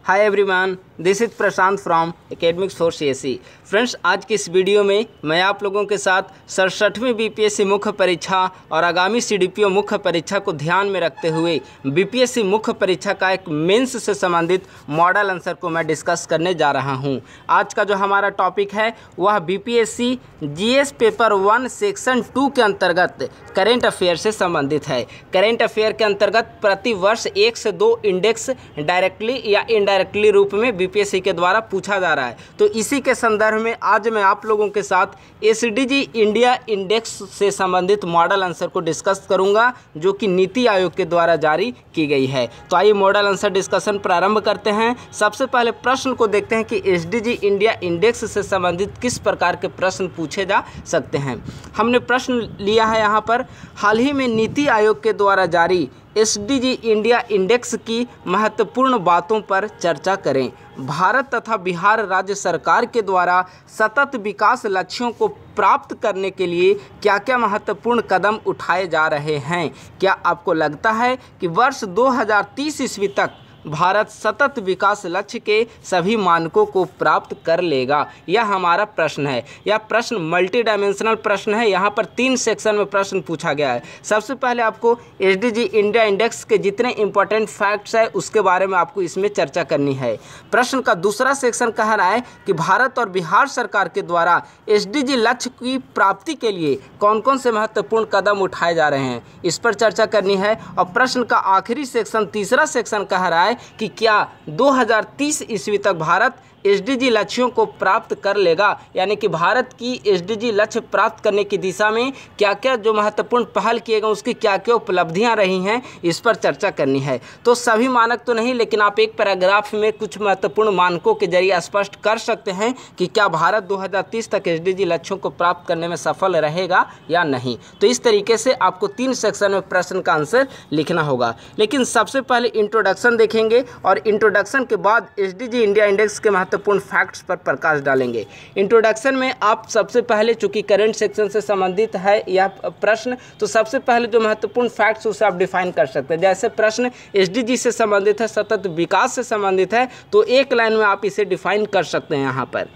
Hi everyone, this is Prashant from academics for CSE. Friends, आज की इस video में मैं आप लोगों के साथ 67वीं बीपीएससी मुख्य परीक्षा और आगामी सीडीपीओ मुख्य परीक्षा को ध्यान में रखते हुए बीपीएससी मुख्य परीक्षा का एक मेंस से संबंधित मॉडल आंसर को मैं डिस्कस करने जा रहा हूं। आज का जो हमारा टॉपिक है वह बीपीएससी जीएस पेपर 1 सेक्शन 2 के अंतर्गत करेंट अफेयर से संबंधित है। करेंट अफेयर के अंतर्गत प्रति वर्ष 1 से 2 इंडेक्स डायरेक्टली या इनडायरेक्टली रूप में बीपीएससी के द्वारा पूछा जा रहा है। तो इसी के संदर्भ में आज मैं आप लोगों के साथ एसडीजी इंडिया इंडेक्स से संबंधित मॉडल आंसर को डिस्कस करूंगा, जो कि नीति आयोग के द्वारा जारी की गई है। तो आइए मॉडल आंसर डिस्कशन प्रारंभ करते हैं। सबसे पहले प्रश्न को देखते हैं कि एसडीजी इंडिया इंडेक्स से संबंधित किस प्रकार के प्रश्न पूछे जा सकते हैं। हमने प्रश्न लिया है यहाँ पर, हाल ही में नीति आयोग के द्वारा जारी एसडीजी इंडिया इंडेक्स की महत्वपूर्ण बातों पर चर्चा करें। भारत तथा बिहार राज्य सरकार के द्वारा सतत विकास लक्ष्यों को प्राप्त करने के लिए क्या क्या महत्वपूर्ण कदम उठाए जा रहे हैं? क्या आपको लगता है कि वर्ष 2030 ईस्वी तक भारत सतत विकास लक्ष्य के सभी मानकों को प्राप्त कर लेगा? यह हमारा प्रश्न है। यह प्रश्न मल्टी डायमेंशनल प्रश्न है। यहाँ पर 3 सेक्शन में प्रश्न पूछा गया है। सबसे पहले आपको एसडीजी इंडिया इंडेक्स के जितने इंपॉर्टेंट फैक्ट्स है उसके बारे में आपको इसमें चर्चा करनी है। प्रश्न का दूसरा सेक्शन कह रहा है कि भारत और बिहार सरकार के द्वारा एसडीजी लक्ष्य की प्राप्ति के लिए कौन कौन से महत्वपूर्ण कदम उठाए जा रहे हैं, इस पर चर्चा करनी है। और प्रश्न का आखिरी सेक्शन, तीसरा सेक्शन कह रहा है कि क्या 2030 ईस्वी तक भारत एसडीजी लक्ष्यों को प्राप्त कर लेगा, यानी कि भारत की एसडीजी लक्ष्य प्राप्त करने की दिशा में क्या क्या जो महत्वपूर्ण पहल किए गए उसकी क्या क्या उपलब्धियां रही हैं, इस पर चर्चा करनी है। तो सभी मानक तो नहीं, लेकिन आप एक पैराग्राफ में कुछ महत्वपूर्ण मानकों के जरिए स्पष्ट कर सकते हैं कि क्या भारत 2030 तक एसडीजी लक्ष्यों को प्राप्त करने में सफल रहेगा या नहीं। तो इस तरीके से आपको 3 सेक्शन में प्रश्न का आंसर लिखना होगा। लेकिन सबसे पहले इंट्रोडक्शन देखेंगे और इंट्रोडक्शन के बाद एसडीजी इंडिया इंडेक्स के महत्वपूर्ण फैक्ट्स पर प्रकाश डालेंगे। इंट्रोडक्शन में आप सबसे पहले, चूंकि करंट सेक्शन से संबंधित है यह प्रश्न, तो सबसे पहले जो महत्वपूर्ण फैक्ट्स उसे आप डिफाइन कर सकते हैं। जैसे प्रश्न एसडीजी से संबंधित है, सतत विकास से संबंधित है, तो एक लाइन में आप इसे डिफाइन कर सकते हैं। यहाँ पर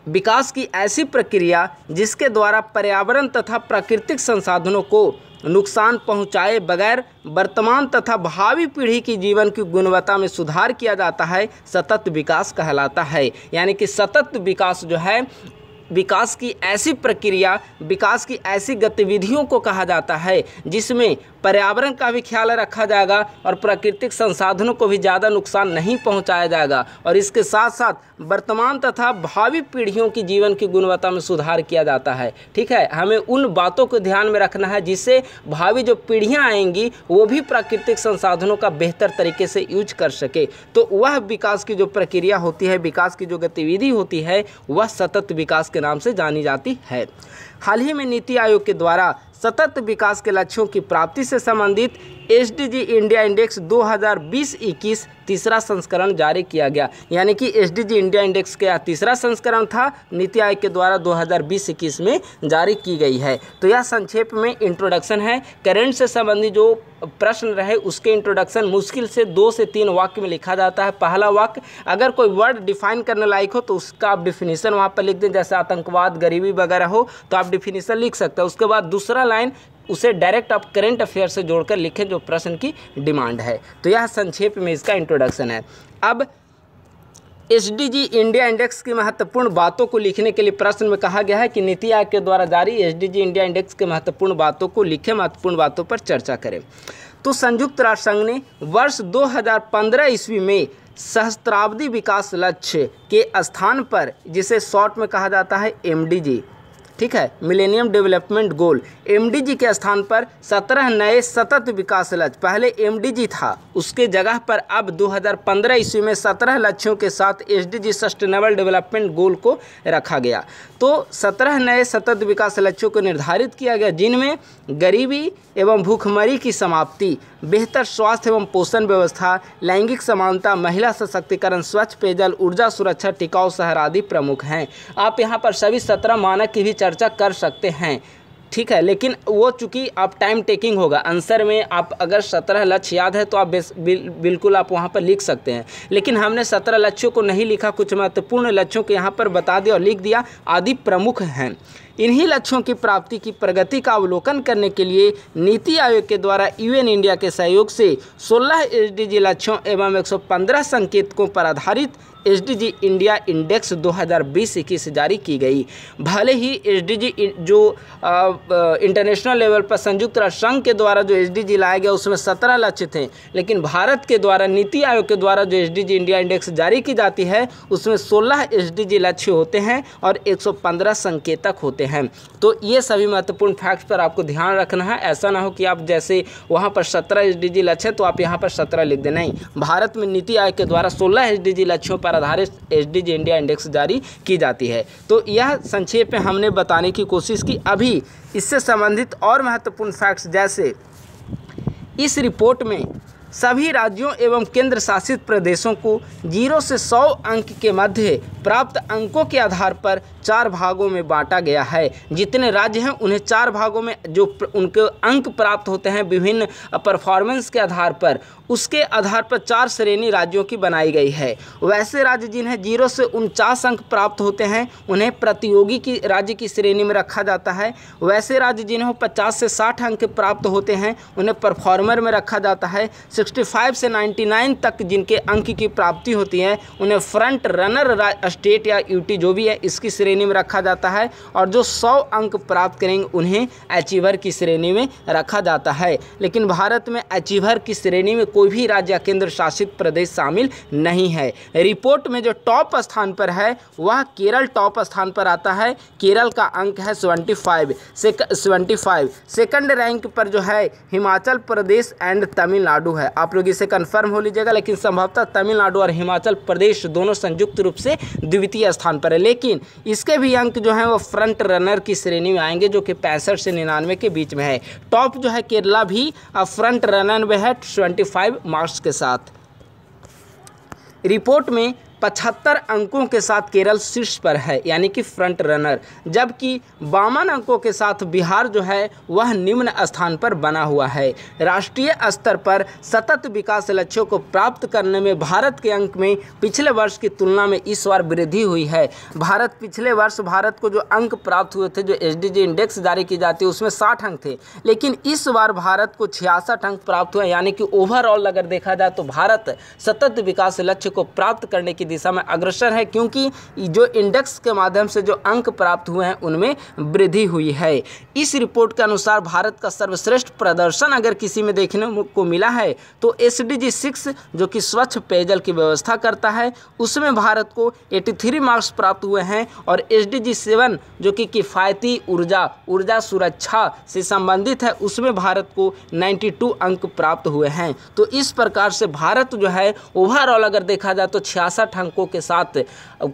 विकास की ऐसी प्रक्रिया जिसके द्वारा पर्यावरण तथा प्राकृतिक संसाधनों को नुकसान पहुंचाए बगैर वर्तमान तथा भावी पीढ़ी की जीवन की गुणवत्ता में सुधार किया जाता है, सतत विकास कहलाता है। यानी कि सतत विकास जो है, विकास की ऐसी प्रक्रिया, विकास की ऐसी गतिविधियों को कहा जाता है जिसमें पर्यावरण का भी ख्याल रखा जाएगा और प्राकृतिक संसाधनों को भी ज़्यादा नुकसान नहीं पहुंचाया जाएगा, और इसके साथ साथ वर्तमान तथा भावी पीढ़ियों की जीवन की गुणवत्ता में सुधार किया जाता है। ठीक है, हमें उन बातों को ध्यान में रखना है जिससे भावी जो पीढ़ियां आएंगी वो भी प्राकृतिक संसाधनों का बेहतर तरीके से यूज कर सके। तो वह विकास की जो प्रक्रिया होती है, विकास की जो गतिविधि होती है, वह सतत विकास के नाम से जानी जाती है। हाल ही में नीति आयोग के द्वारा सतत विकास के लक्ष्यों की प्राप्ति से संबंधित एसडीजी इंडिया इंडेक्स 2020-21 तीसरा संस्करण जारी किया गया। यानी कि एसडीजी इंडिया इंडेक्स का तीसरा संस्करण था, नीति आयोग के द्वारा 2020-21 में जारी की गई है। तो यह संक्षेप में इंट्रोडक्शन है। करंट से संबंधित जो प्रश्न रहे उसके इंट्रोडक्शन मुश्किल से 2 से 3 वाक्य में लिखा जाता है। पहला वाक्य, अगर कोई वर्ड डिफाइन करने लायक हो तो उसका आप डिफिनीसन वहाँ पर लिख दें, जैसे आतंकवाद, गरीबी वगैरह हो तो आप डिफिनीसन लिख सकते हैं। उसके बाद दूसरा लाइन उसे डायरेक्ट आप करंट अफेयर से जोड़कर लिखें जो प्रश्न की डिमांड है। तो यह संक्षेप में इसका इंट्रोडक्शन है। अब एसडीजी इंडिया इंडेक्स की महत्वपूर्ण बातों को लिखने के लिए प्रश्न में कहा गया है कि नीति आयोग के द्वारा जारी एसडीजी इंडिया इंडेक्स के महत्वपूर्ण बातों को लिखें, महत्वपूर्ण बातों पर चर्चा करें। तो संयुक्त राष्ट्र संघ ने वर्ष 2015 ईस्वी में सहस्त्राब्दी विकास लक्ष्य के स्थान पर, जिसे शॉर्ट में कहा जाता है एमडीजी, ठीक है, मिलेनियम डेवलपमेंट गोल, एमडीजी के स्थान पर 17 नए सतत विकास लक्ष्य, पहले एमडीजी था उसके जगह पर अब 2015 ईस्वी में 17 लक्ष्यों के साथ एसडीजी सस्टेनेबल डेवलपमेंट गोल को रखा गया। तो 17 नए सतत विकास लक्ष्यों को निर्धारित किया गया, जिनमें गरीबी एवं भूखमरी की समाप्ति, बेहतर स्वास्थ्य एवं पोषण व्यवस्था, लैंगिक समानता, महिला सशक्तिकरण, स्वच्छ पेयजल, ऊर्जा सुरक्षा, टिकाऊ शहर आदि प्रमुख हैं। आप यहाँ पर सभी 17 मानक की भी चर्चा कर सकते हैं। ठीक है, लेकिन वो चूँकि आप टाइम टेकिंग होगा। आंसर में आप अगर 17 लक्ष्य याद है तो आप बिल्कुल आप वहाँ पर लिख सकते हैं, लेकिन हमने 17 लक्ष्यों को नहीं लिखा, कुछ महत्वपूर्ण लक्ष्यों को यहाँ पर बता दिया और लिख दिया आदि प्रमुख हैं। इन्हीं लक्ष्यों की प्राप्ति की प्रगति का अवलोकन करने के लिए नीति आयोग के द्वारा यूएन इंडिया के सहयोग से 16 एसडीजी लक्ष्यों एवं 115 संकेतकों पर आधारित एसडीजी इंडिया इंडेक्स 2020-21 जारी की गई। भले ही एसडीजी जो इंटरनेशनल लेवल पर संयुक्त राष्ट्र संघ के द्वारा जो एसडीजी लाया गया उसमें 17 लक्ष्य थे, लेकिन भारत के द्वारा नीति आयोग के द्वारा जो एसडीजी इंडिया इंडेक्स जारी की जाती है उसमें 16 एसडीजी लक्ष्य होते हैं और 115 संकेतक होते हैं। तो ये सभी महत्वपूर्ण फैक्ट्स पर आपको ध्यान रखना है। ऐसा ना हो कि आप जैसे वहाँ पर 17 एसडीजी लक्ष्य तो आप यहाँ पर 17 लिख दें, नहीं। भारत में नीति आयोग के द्वारा 16 एसडीजी लक्ष्यों पर आधारित एसडीजी इंडिया इंडेक्स जारी की जाती है। तो यह संक्षेप में हमने बताने की कोशिश की। अभी इससे संबंधित और महत्वपूर्ण फैक्ट्स, जैसे इस रिपोर्ट में सभी राज्यों एवं केंद्र शासित प्रदेशों को 0 से 100 अंक के मध्य प्राप्त अंकों के आधार पर 4 भागों में बांटा गया है। जितने राज्य हैं उन्हें 4 भागों में जो उनके अंक प्राप्त होते हैं विभिन्न परफॉर्मेंस के आधार पर, उसके आधार पर 4 श्रेणी राज्यों की बनाई गई है। वैसे राज्य जिन्हें 0 से 49 अंक प्राप्त होते हैं उन्हें प्रतियोगी की राज्य की श्रेणी में रखा जाता है। वैसे राज्य जिन्हें 50 से 60 अंक प्राप्त होते हैं उन्हें परफॉर्मर में रखा जाता है। 65 से 99 तक जिनके अंक की प्राप्ति होती है उन्हें फ्रंट रनर स्टेट या यूटी जो भी है इसकी श्रेणी में रखा जाता है, और जो 100 अंक प्राप्त करेंगे उन्हें अचीवर की श्रेणी में रखा जाता है। लेकिन भारत में अचीवर की श्रेणी में कोई भी राज्य या केंद्र शासित प्रदेश शामिल नहीं है। रिपोर्ट में जो टॉप स्थान पर है वह केरल टॉप स्थान पर आता है। केरल का अंक है 75। सेकंड रैंक पर जो है हिमाचल प्रदेश एंड तमिलनाडु है। आप लोग इसे कंफर्म हो लीजिएगा, लेकिन संभवतः तमिलनाडु और हिमाचल प्रदेश दोनों संयुक्त रूप से द्वितीय स्थान पर है। लेकिन इसके भी अंक जो है वो फ्रंट रनर की श्रेणी में आएंगे जो कि 65 से 99 के बीच में है। टॉप जो है केरला भी फ्रंट रनर में है 25 मार्क्स के साथ। रिपोर्ट में 75 अंकों के साथ केरल शीर्ष पर है, यानी कि फ्रंट रनर, जबकि 52 अंकों के साथ बिहार जो है वह निम्न स्थान पर बना हुआ है। राष्ट्रीय स्तर पर सतत विकास लक्ष्यों को प्राप्त करने में भारत के अंक में पिछले वर्ष की तुलना में इस बार वृद्धि हुई है। पिछले वर्ष भारत को जो अंक प्राप्त हुए थे, जो एसडीजी इंडेक्स जारी की जाती है उसमें 60 अंक थे, लेकिन इस बार भारत को 66 अंक प्राप्त हुए, यानी कि ओवरऑल अगर देखा जाए तो भारत सतत विकास लक्ष्य को प्राप्त करने की दिशा में अग्रसर है, क्योंकि जो इंडेक्स के माध्यम से जो अंक प्राप्त हुए हैं उनमें वृद्धि हुई है। इस रिपोर्ट के अनुसार भारत का सर्वश्रेष्ठ प्रदर्शन अगर किसी में देखने को मिला है तो एसडीजी 6 जो कि स्वच्छ पेयजल की व्यवस्था करता है उसमें भारत को 83 मार्क्स प्राप्त हुए हैं, और एसडीजी 7 जो कि किफ़ायती ऊर्जा सुरक्षा से संबंधित है उसमें भारत को 92 अंक प्राप्त हुए हैं। तो इस प्रकार से भारत जो है ओवरऑल अगर देखा जाए तो 66 अंकों के साथ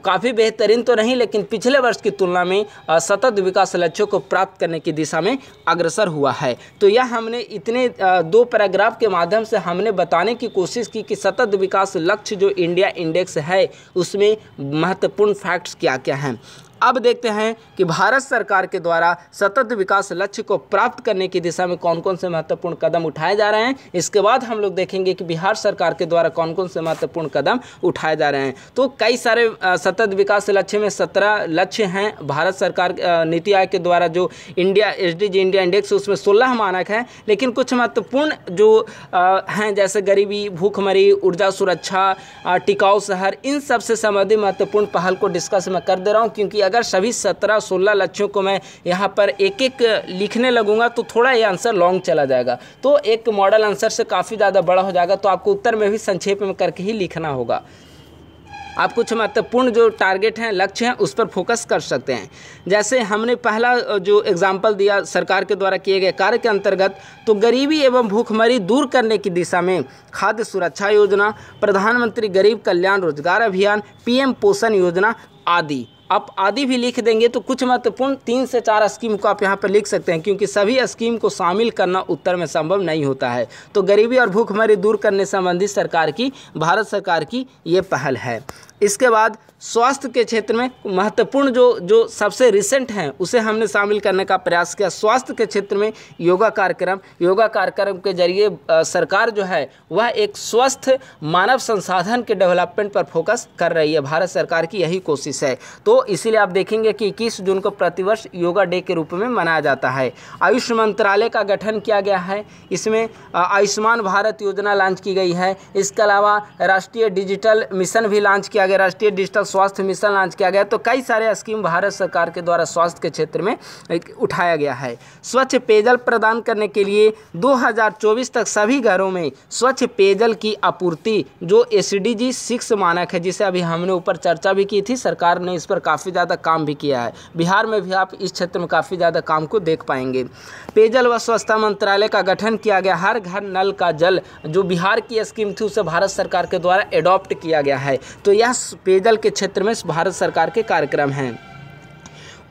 काफ़ी बेहतरीन तो नहीं, लेकिन पिछले वर्ष की तुलना में सतत विकास लक्ष्यों को प्राप्त करने की दिशा में अग्रसर हुआ है। तो यह हमने इतने 2 पैराग्राफ के माध्यम से हमने बताने की कोशिश की कि सतत विकास लक्ष्य जो इंडिया इंडेक्स है उसमें महत्वपूर्ण फैक्ट्स क्या क्या हैं। अब देखते हैं कि भारत सरकार के द्वारा सतत विकास लक्ष्य को प्राप्त करने की दिशा में कौन कौन से महत्वपूर्ण कदम उठाए जा रहे हैं। इसके बाद हम लोग देखेंगे कि बिहार सरकार के द्वारा कौन कौन से महत्वपूर्ण कदम उठाए जा रहे हैं। तो कई सारे सतत विकास लक्ष्य में 17 लक्ष्य हैं। भारत सरकार नीति आयोग के द्वारा जो एसडीजी इंडिया इंडेक्स उसमें 16 मानक हैं, लेकिन कुछ महत्वपूर्ण जो हैं जैसे गरीबी, भूखमरी, ऊर्जा सुरक्षा, टिकाऊ शहर, इन सब से संबंधित महत्वपूर्ण पहल को डिस्कस मैं कर दे रहा हूँ, क्योंकि अगर सभी 17-16 लक्ष्यों को मैं यहाँ पर एक एक लिखने लगूंगा तो थोड़ा ये आंसर लॉन्ग चला जाएगा, तो एक मॉडल आंसर से काफ़ी ज़्यादा बड़ा हो जाएगा। तो आपको उत्तर में भी संक्षेप में करके ही लिखना होगा। आप कुछ महत्वपूर्ण जो टारगेट हैं, लक्ष्य हैं, उस पर फोकस कर सकते हैं। जैसे हमने पहला जो एग्जाम्पल दिया सरकार के द्वारा किए गए कार्य के अंतर्गत, तो गरीबी एवं भूखमरी दूर करने की दिशा में खाद्य सुरक्षा योजना, प्रधानमंत्री गरीब कल्याण रोजगार अभियान, पीएम पोषण योजना आदि। आप आदि भी लिख देंगे तो कुछ महत्वपूर्ण 3 से 4 स्कीम को आप यहाँ पर लिख सकते हैं, क्योंकि सभी स्कीम को शामिल करना उत्तर में संभव नहीं होता है। तो गरीबी और भूखमरी दूर करने संबंधी भारत सरकार की ये पहल है। इसके बाद स्वास्थ्य के क्षेत्र में महत्वपूर्ण जो सबसे रिसेंट हैं उसे हमने शामिल करने का प्रयास किया। स्वास्थ्य के क्षेत्र में योगा कार्यक्रम के जरिए सरकार जो है वह एक स्वस्थ मानव संसाधन के डेवलपमेंट पर फोकस कर रही है। भारत सरकार की यही कोशिश है। तो इसीलिए आप देखेंगे कि 21 जून को प्रतिवर्ष योगा डे के रूप में मनाया जाता है। आयुष मंत्रालय का गठन किया गया है। इसमें आयुष्मान भारत योजना लॉन्च की गई है। इसके अलावा राष्ट्रीय डिजिटल मिशन भी लॉन्च किया गया, राष्ट्रीय डिजिटल स्वास्थ्य मिशन लॉन्च किया गया। तो कई सारे स्कीम भारत सरकार के द्वारा स्वास्थ्य के क्षेत्र में उठाया गया है। स्वच्छ पेयजल प्रदान करने के लिए 2024 तक सभी घरों में स्वच्छ पेयजल की आपूर्ति जो SDG 6 मानक है, जिसे अभी हमने ऊपर चर्चा भी की थी, सरकार ने इस पर काफ़ी ज़्यादा काम भी किया है। बिहार में भी आप इस क्षेत्र में काफ़ी ज़्यादा काम को देख पाएंगे। पेयजल व स्वच्छता मंत्रालय का गठन किया गया। हर घर नल का जल जो बिहार की स्कीम थी उसे भारत सरकार के द्वारा एडॉप्ट किया गया है। तो यह पेयजल के क्षेत्र में भारत सरकार के कार्यक्रम हैं।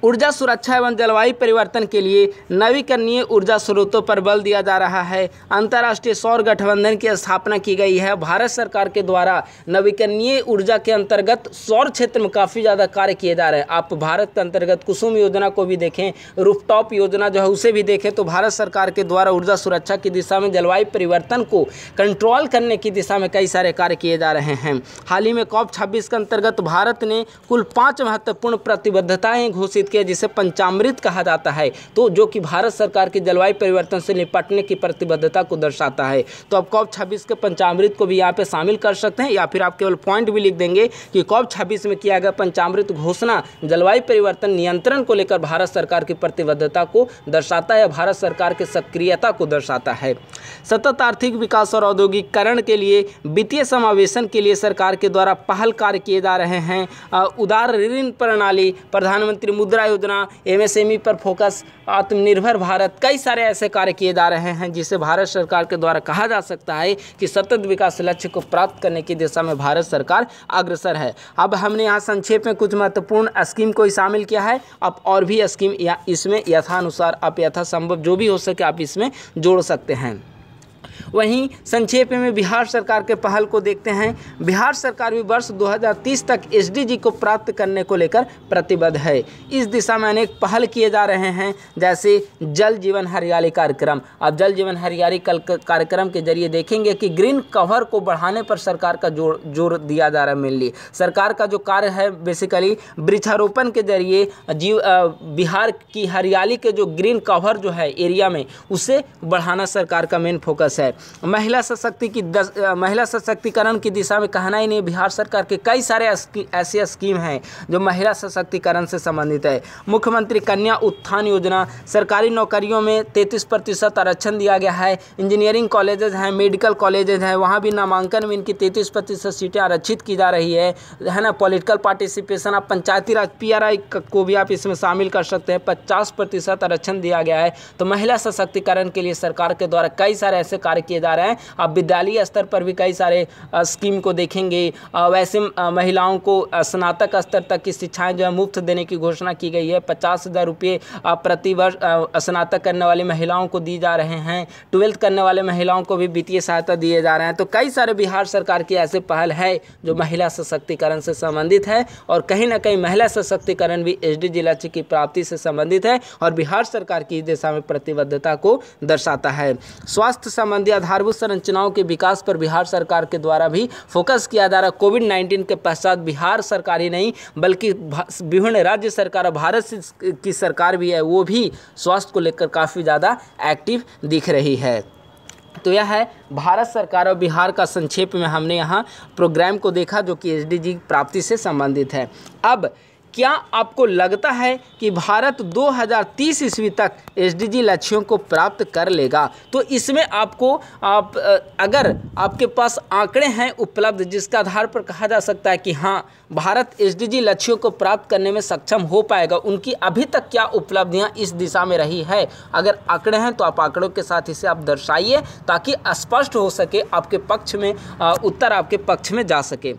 ऊर्जा सुरक्षा एवं जलवायु परिवर्तन के लिए नवीकरणीय ऊर्जा स्रोतों पर बल दिया जा रहा है। अंतर्राष्ट्रीय सौर गठबंधन की स्थापना की गई है। भारत सरकार के द्वारा नवीकरणीय ऊर्जा के अंतर्गत सौर क्षेत्र में काफ़ी ज़्यादा कार्य किए जा रहे हैं। आप भारत के अंतर्गत कुसुम योजना को भी देखें, रूफटॉप योजना जो है उसे भी देखें, तो भारत सरकार के द्वारा ऊर्जा सुरक्षा की दिशा में जलवायु परिवर्तन को कंट्रोल करने की दिशा में कई सारे कार्य किए जा रहे हैं। हाल ही में COP26 के अंतर्गत भारत ने कुल 5 महत्वपूर्ण प्रतिबद्धताएं घोषित जिसे पंचामृत कहा जाता है, तो जो कि भारत सरकार की जलवायु परिवर्तन से निपटने की प्रतिबद्धता को दर्शाता है। तो अब COP26 के पंचामृत को भी यहाँ पे शामिल कर सकते हैं, या फिर आप केवल पॉइंट भी लिख देंगे कि COP26 में किया गया पंचामृत घोषणा जलवायु परिवर्तन नियंत्रण को लेकर भारत सरकार की प्रतिबद्धता को दर्शाता है, भारत सरकार की सक्रियता को दर्शाता है। सतत आर्थिक विकास और औद्योगिकीकरण के लिए वित्तीय समावेशन के लिए सरकार के द्वारा पहल कार्य किए जा रहे हैं। उदार ऋण प्रणाली, प्रधानमंत्री मुद्रा योजना, MSME पर फोकस, आत्मनिर्भर भारत, कई सारे ऐसे कार्य किए जा रहे हैं जिसे भारत सरकार के द्वारा कहा जा सकता है कि सतत विकास लक्ष्य को प्राप्त करने की दिशा में भारत सरकार अग्रसर है। अब हमने यहाँ संक्षेप में कुछ महत्वपूर्ण स्कीम को शामिल किया है। अब और भी स्कीम इसमें यथानुसार आप यथासंभव जो भी हो सके आप इसमें जोड़ सकते हैं। वहीं संक्षेप में बिहार सरकार के पहल को देखते हैं। बिहार सरकार भी वर्ष 2030 तक SDG को प्राप्त करने को लेकर प्रतिबद्ध है। इस दिशा में अनेक पहल किए जा रहे हैं, जैसे जल जीवन हरियाली कार्यक्रम। अब जल जीवन हरियाली कार्यक्रम के जरिए देखेंगे कि ग्रीन कवर को बढ़ाने पर सरकार का जोर दिया जा रहा है। मेनली सरकार का जो कार्य है बेसिकली वृक्षारोपण के जरिए बिहार की हरियाली के जो ग्रीन कवर जो है एरिया में उसे बढ़ाना सरकार का मेन फोकस है। महिला सशक्तिकरण की दिशा में कहना ही नहीं, बिहार सरकार के कई सारे ऐसे स्कीम हैं जो महिला सशक्तिकरण से संबंधित है। मुख्यमंत्री कन्या उत्थान योजना, सरकारी नौकरियों में 33% आरक्षण दिया गया है। इंजीनियरिंग कॉलेजेज हैं, मेडिकल कॉलेजेज हैं, वहाँ भी नामांकन में इनकी 33% सीटें आरक्षित की जा रही है ना। पॉलिटिकल पार्टिसिपेशन, आप पंचायती राज PRI को भी आप इसमें शामिल कर सकते हैं, 50% आरक्षण दिया गया है। तो महिला सशक्तिकरण के लिए सरकार के द्वारा कई सारे ऐसे कार्य किए जा रहे हैं। आप विद्यालय स्तर पर भी कई सारे स्कीम को देखेंगे। वैसे महिलाओं को स्नातक स्तर तक की शिक्षाएं जो है मुफ्त देने की घोषणा की गई है। 50,000 रुपये प्रति वर्ष स्नातक करने वाली महिलाओं को दी जा रहे हैं। 12th करने वाले महिलाओं को भी वित्तीय सहायता दिए जा रहे हैं। तो कई सारे बिहार सरकार की ऐसे पहल है जो महिला सशक्तिकरण से संबंधित है, और कहीं ना कहीं महिला सशक्तिकरण भी SDG लक्ष्य की प्राप्ति से संबंधित है और बिहार सरकार की इस दिशा में प्रतिबद्धता को दर्शाता है। स्वास्थ्य संबंधी आधारभूत संरचनाओं के विकास पर बिहार सरकार के द्वारा भी फोकस किया जा रहा है। कोविड-19 के पश्चात बिहार सरकार ही नहीं बल्कि विभिन्न राज्य सरकार, भारत की सरकार भी है, वो भी स्वास्थ्य को लेकर काफ़ी ज़्यादा एक्टिव दिख रही है। तो यह है भारत सरकार और बिहार का संक्षेप में हमने यहाँ प्रोग्राम को देखा जो कि SDG प्राप्ति से संबंधित है। अब क्या आपको लगता है कि भारत 2030 ईस्वी तक SDG लक्ष्यों को प्राप्त कर लेगा? तो इसमें आपको अगर आपके पास आंकड़े हैं उपलब्ध जिसके आधार पर कहा जा सकता है कि हाँ भारत SDG लक्ष्यों को प्राप्त करने में सक्षम हो पाएगा, उनकी अभी तक क्या उपलब्धियां इस दिशा में रही है, अगर आंकड़े हैं तो आप आंकड़ों के साथ इसे आप दर्शाइए ताकि स्पष्ट हो सके आपके पक्ष में, उत्तर आपके पक्ष में जा सके।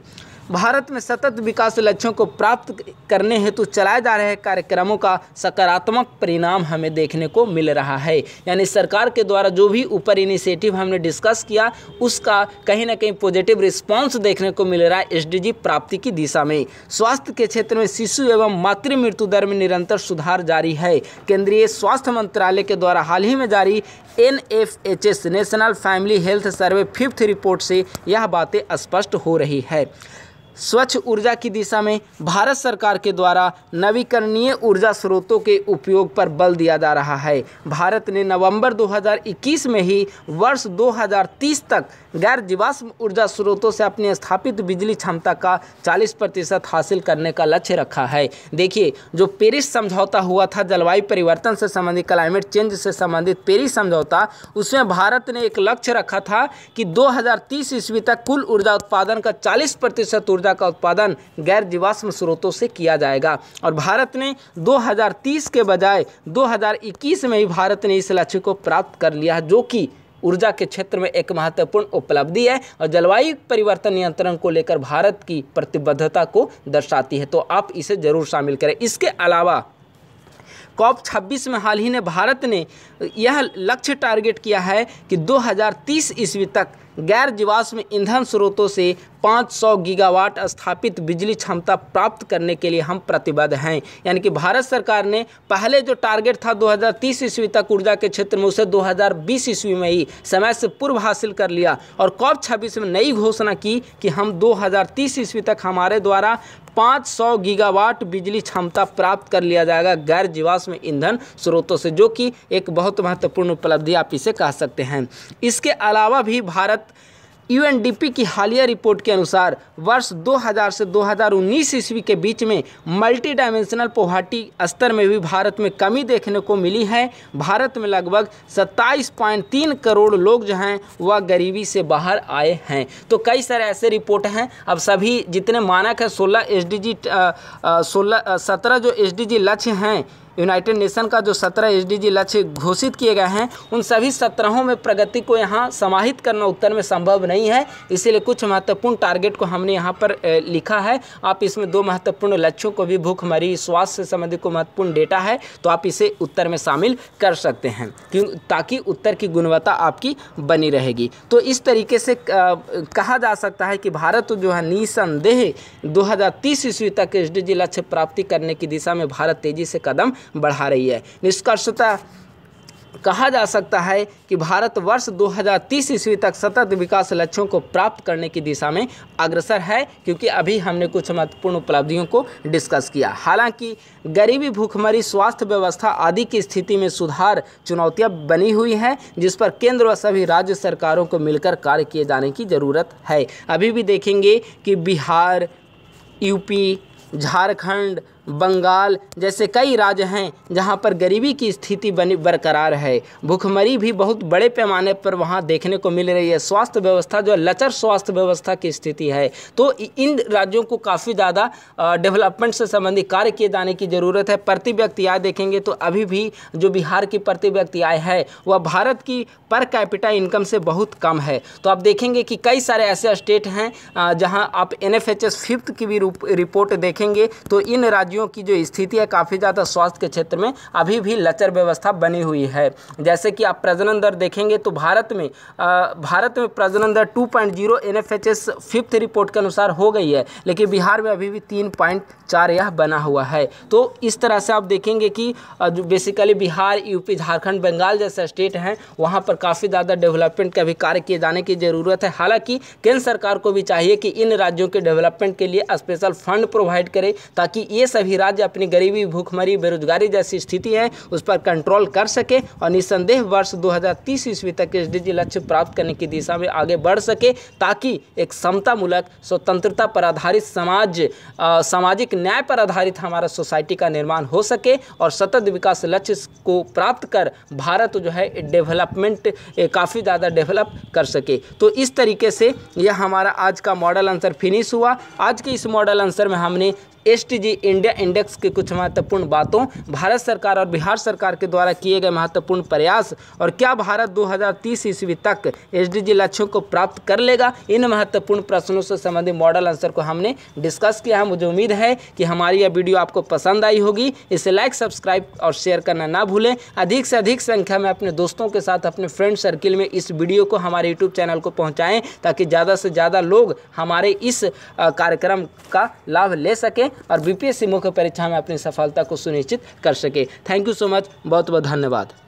भारत में सतत विकास लक्ष्यों को प्राप्त करने हेतु चलाए जा रहे कार्यक्रमों का सकारात्मक परिणाम हमें देखने को मिल रहा है। यानी सरकार के द्वारा जो भी ऊपर इनिशिएटिव हमने डिस्कस किया उसका कहीं ना कहीं पॉजिटिव रिस्पांस देखने को मिल रहा है एसडीजी प्राप्ति की दिशा में। स्वास्थ्य के क्षेत्र में शिशु एवं मातृ मृत्यु दर में निरंतर सुधार जारी है। केंद्रीय स्वास्थ्य मंत्रालय के द्वारा हाल ही में जारी NFHS national family health survey 5th report से यह बातें स्पष्ट हो रही है। स्वच्छ ऊर्जा की दिशा में भारत सरकार के द्वारा नवीकरणीय ऊर्जा स्रोतों के उपयोग पर बल दिया जा रहा है। भारत ने नवंबर 2021 में ही वर्ष 2030 तक गैर जीवाश्म ऊर्जा स्रोतों से अपनी स्थापित बिजली क्षमता का 40% हासिल करने का लक्ष्य रखा है। देखिए, जो पेरिस समझौता हुआ था जलवायु परिवर्तन से संबंधित, क्लाइमेट चेंज से संबंधित पेरिस समझौता, उसमें भारत ने एक लक्ष्य रखा था कि 2030 ईस्वी तक कुल ऊर्जा उत्पादन का 40% ऊर्जा का उत्पादन गैर जीवाश्म स्रोतों से किया जाएगा। और भारत ने 2030 के बजाय 2021 में ही भारत ने इस लक्ष्य को प्राप्त कर लिया, जो कि ऊर्जा के क्षेत्र में एक महत्वपूर्ण उपलब्धि है और जलवायु परिवर्तन नियंत्रण को लेकर भारत की प्रतिबद्धता को दर्शाती है। तो आप इसे जरूर शामिल करें। इसके अलावा COP26 में हाल ही में भारत ने यह लक्ष्य टारगेट किया है कि 2030 ईस्वी तक गैर जीवाश्म ईंधन स्रोतों से 500 गीगावाट स्थापित बिजली क्षमता प्राप्त करने के लिए हम प्रतिबद्ध हैं। यानी कि भारत सरकार ने पहले जो टारगेट था 2030 ईस्वी तक ऊर्जा के क्षेत्र में, उसे 2020 ईस्वी में ही समय से पूर्व हासिल कर लिया और COP26 में नई घोषणा की कि हम 2030 ईस्वी तक हमारे द्वारा 500 गीगावाट बिजली क्षमता प्राप्त कर लिया जाएगा गैर जीवाश्म ईंधन स्रोतों से, जो कि एक बहुत महत्वपूर्ण उपलब्धि आप इसे कह सकते हैं। इसके अलावा भी भारत UNDP की हालिया रिपोर्ट के अनुसार वर्ष 2000 से 2019 ईस्वी के बीच में मल्टी डायमेंशनल पॉवर्टी स्तर में भी भारत में कमी देखने को मिली है। भारत में लगभग 27.3 करोड़ लोग जो हैं वह गरीबी से बाहर आए हैं। तो कई सारे ऐसे रिपोर्ट हैं। अब सभी जितने मानक है 17 जो SDG लक्ष्य हैं, यूनाइटेड नेशन का जो 17 SDG लक्ष्य घोषित किए गए हैं, उन सभी 17 में प्रगति को यहाँ समाहित करना उत्तर में संभव नहीं है। इसीलिए कुछ महत्वपूर्ण टारगेट को हमने यहाँ पर लिखा है। आप इसमें 2 महत्वपूर्ण लक्ष्यों को भी, भूखमरी, स्वास्थ्य से संबंधित को महत्वपूर्ण डेटा है, तो आप इसे उत्तर में शामिल कर सकते हैं ताकि उत्तर की गुणवत्ता आपकी बनी रहेगी। तो इस तरीके से कहा जा सकता है कि भारत जो है निसंदेह 2030 ईस्वी तक SDG लक्ष्य प्राप्ति करने की दिशा में भारत तेजी से कदम बढ़ा रही है। निष्कर्षतः कहा जा सकता है कि भारत वर्ष 2030 ईस्वी तक सतत विकास लक्ष्यों को प्राप्त करने की दिशा में अग्रसर है, क्योंकि अभी हमने कुछ महत्वपूर्ण उपलब्धियों को डिस्कस किया। हालांकि गरीबी, भूखमरी, स्वास्थ्य व्यवस्था आदि की स्थिति में सुधार चुनौतियां बनी हुई है, जिस पर केंद्र व सभी राज्य सरकारों को मिलकर कार्य किए जाने की ज़रूरत है। अभी भी देखेंगे कि बिहार, यूपी, झारखंड, बंगाल जैसे कई राज्य हैं जहां पर गरीबी की स्थिति बरकरार है। भूखमरी भी बहुत बड़े पैमाने पर वहां देखने को मिल रही है। स्वास्थ्य व्यवस्था जो लचर स्वास्थ्य व्यवस्था की स्थिति है, तो इन राज्यों को काफ़ी ज़्यादा डेवलपमेंट से संबंधित कार्य किए जाने की ज़रूरत है। प्रति व्यक्ति आय देखेंगे तो अभी भी जो बिहार की प्रति व्यक्ति आय है वह भारत की पर कैपिटा इनकम से बहुत कम है। तो आप देखेंगे कि कई सारे ऐसे स्टेट हैं जहाँ आप NFHS 5th की भी रिपोर्ट देखेंगे तो इन राज्यों की जो स्थिति है काफ़ी ज़्यादा स्वास्थ्य के क्षेत्र में अभी भी लचर व्यवस्था बनी हुई है। जैसे कि आप प्रजनन दर देखेंगे तो भारत में प्रजनन दर 2.0 NFHS 5th रिपोर्ट के अनुसार हो गई है, लेकिन बिहार में अभी भी 3.4 यह बना हुआ है। तो इस तरह से आप देखेंगे कि जो बेसिकली बिहार, यूपी, झारखंड, बंगाल जैसे स्टेट हैं वहाँ पर काफ़ी ज़्यादा डेवलपमेंट का भी कार्य किए जाने की ज़रूरत है। हालांकि केंद्र सरकार को भी चाहिए कि इन राज्यों के डेवलपमेंट के लिए स्पेशल फंड प्रोवाइड करे, ताकि ये सभी राज्य अपनी गरीबी, भूखमरी, बेरोजगारी जैसी स्थिति है उस पर कंट्रोल कर सके और निसंदेह वर्ष 2030 ईस्वी तक SDG लक्ष्य प्राप्त करने की दिशा में आगे बढ़ सके, ताकि एक समतामूलक, स्वतंत्रता पर आधारित सामाजिक न्याय पर आधारित हमारा सोसाइटी का निर्माण हो सके और सतत विकास लक्ष्य को प्राप्त कर भारत जो है डेवलपमेंट काफ़ी ज़्यादा डेवलप कर सके। तो इस तरीके से यह हमारा आज का मॉडल आंसर फिनिश हुआ। आज के इस मॉडल आंसर में हमने SDG इंडिया इंडेक्स के कुछ महत्वपूर्ण बातों, भारत सरकार और बिहार सरकार के द्वारा किए गए महत्वपूर्ण प्रयास और क्या भारत 2030 ईस्वी तक एसडीजी लक्ष्यों को प्राप्त कर लेगा, इन महत्वपूर्ण प्रश्नों से संबंधित मॉडल आंसर को हमने डिस्कस किया है। मुझे उम्मीद है कि हमारी यह वीडियो आपको पसंद आई होगी। इसे लाइक, सब्सक्राइब और शेयर करना ना भूलें। अधिक से अधिक संख्या में अपने दोस्तों के साथ, अपने फ्रेंड सर्किल में इस वीडियो को, हमारे यूट्यूब चैनल को पहुंचाएं ताकि ज़्यादा से ज़्यादा लोग हमारे इस कार्यक्रम का लाभ ले सकें और बीपीएससी मुख्य परीक्षा में अपनी सफलता को सुनिश्चित कर सके। थैंक यू सो मच, बहुत बहुत धन्यवाद।